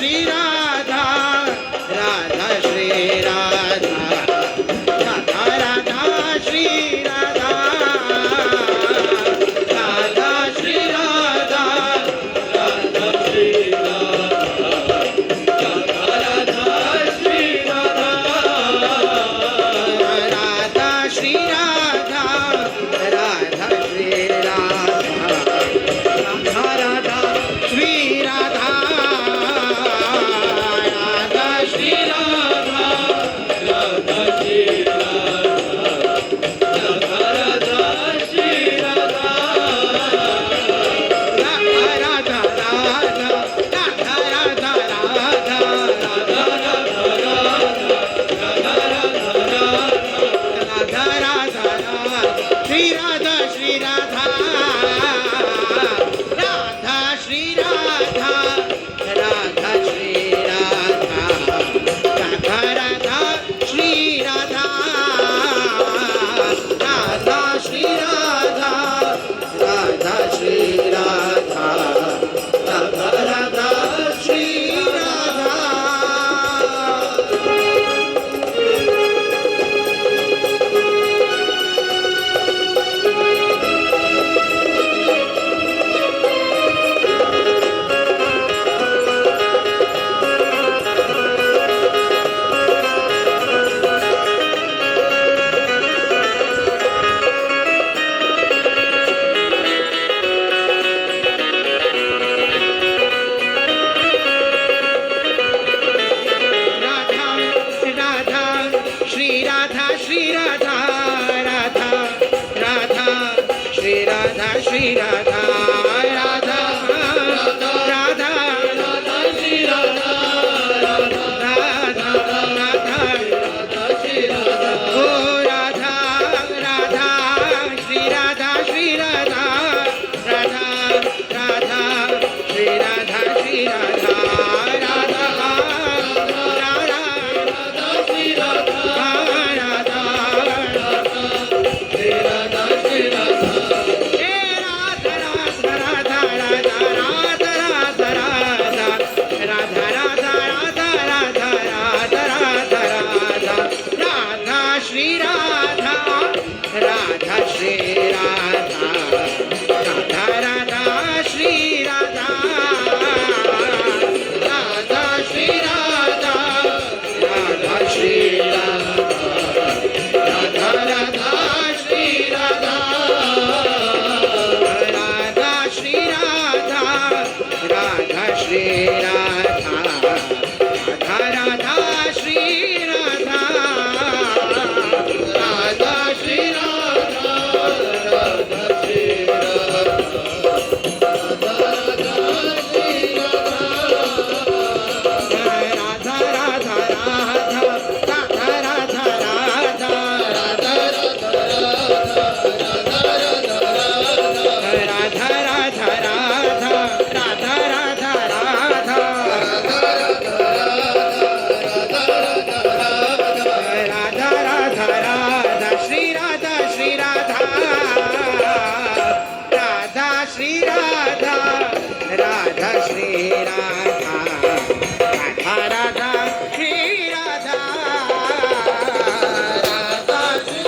Shri Radha Radha Shri Radha Radha Radha Shri Radha Radha Shri Radha Radha Shri Radha Radha Shri Radha Radha Shri Radha Radha Shri Radha Radha Radha Shri Radha Radha Shri Radha Radha Shri Radha Radha Shri Radha Radha Radha Radha Radha Radha Radha Radha Shri Radha Shri Radha Radha Shri Radha Radha Shri Radha Radha Radha Shri Radha Radha Shri Radha Radha Shri Radha Radha Radha Shri Radha Radha Radha Shri Radha Shri Radha Radha Radha Shri Radha Shri Radha Radha Radha Radha Shri Radha Radha Radha Shri Radha ओ Radha Radha Shri Radha Shri Radha Radha Radha Shri Radha Shri Radha Radha Shri Radha Radha Shri Radha Radha Radha Shri Radha Radha Shri Radha Radha Shri Radha Radha Radha Shri Radha Radha Shri Radha Radha Shri Radha Radha Radha Shri Radha Radha Shri Radha Radha Shri Radha Radha Radha Radha Radha Radha Radha Radha Radha Radha Radha Radha Radha Radha Radha Shri Radha Shri Radha Radha Shri Radha Radha Shri Radha Radha Radha Shri Radha Radha Shri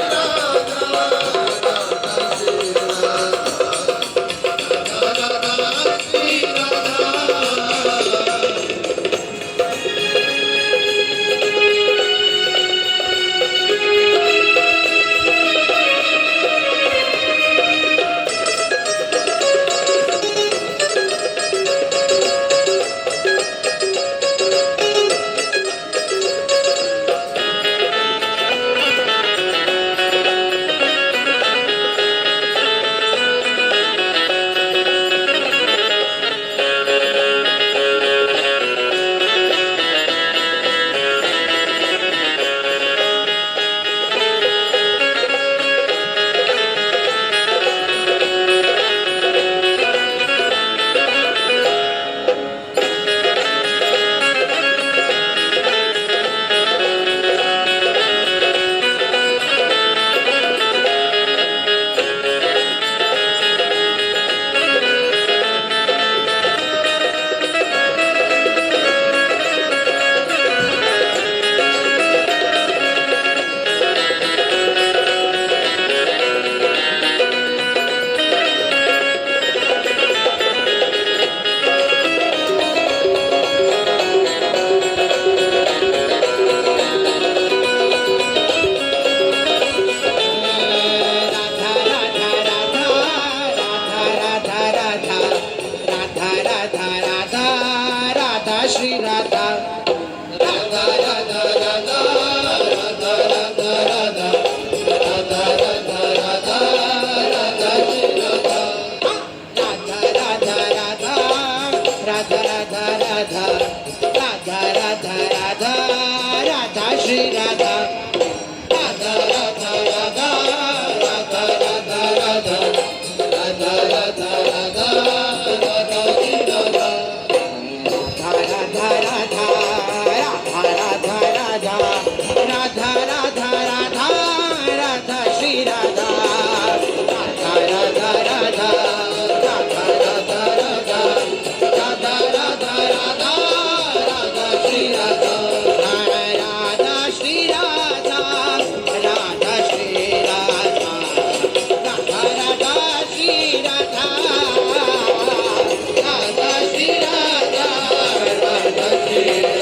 Shri Radha Radha Radha Radha Radha Radha Radha Radha Radha Radha Radha Shri Radha Radha Radha Radha Radha Radha Radha Radha Radha Radha Radha Shri Radha Radha Radha Radha Radha Radha Radha Radha Radha Radha Radha Shri Radha Radha Radha Radha Radha Radha Radha Radha Radha Shri Radha Radha Radha Radha Radha Radha Radha Radha Radha Radha Radha Shri Radha Radha Shri Radha Radha Shri Radha Radha Radha Shri Radha Radha Shri Radha Radha Shri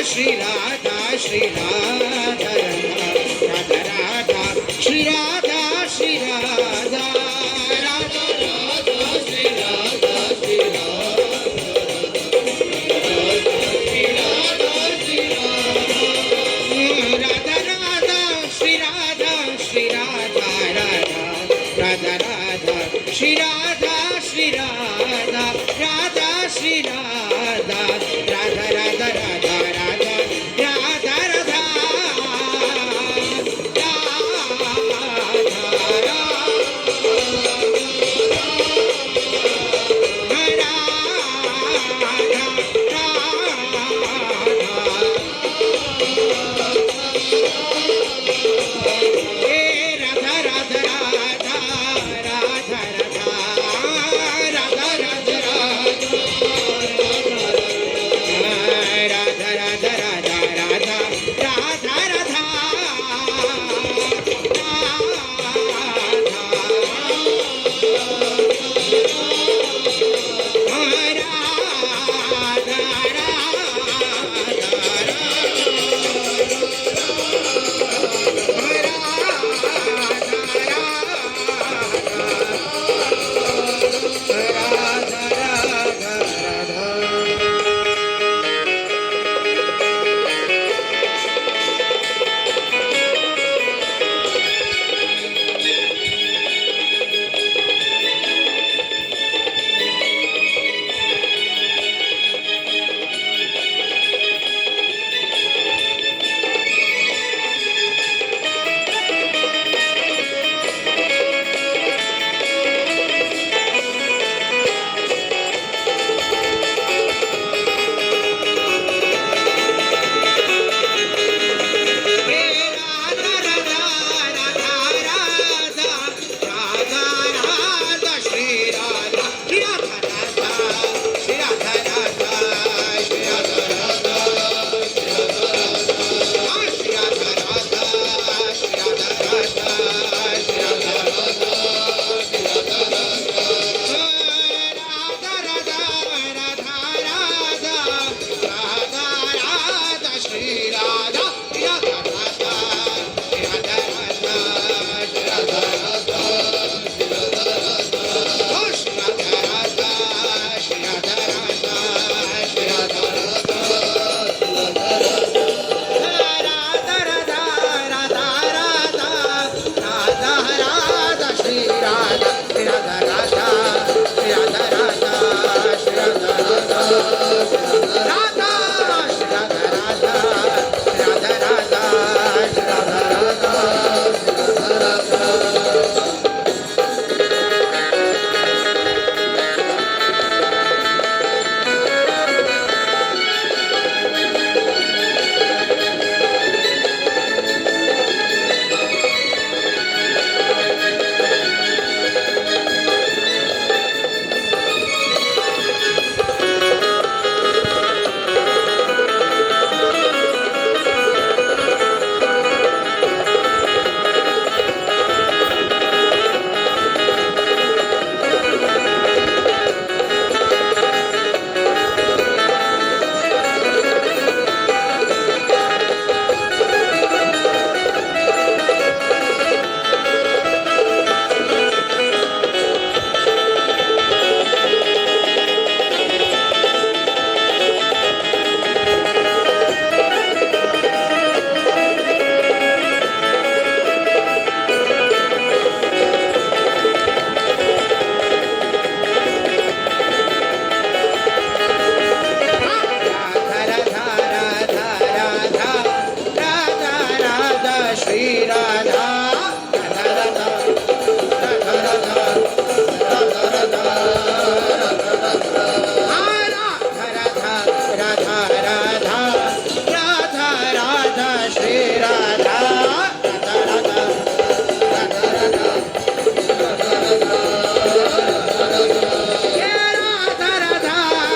Shri Radha Shri Radha Radha Radha Shri Radha Shri Radha Radha Radha Shri Radha Shri Radha Radha Shri Radha Shri Radha Radha Radha Shri Radha Shri Radha Radha Shri Radha Radha Radha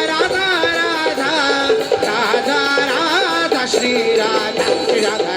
Radha Radha Radha Radha Shri Radha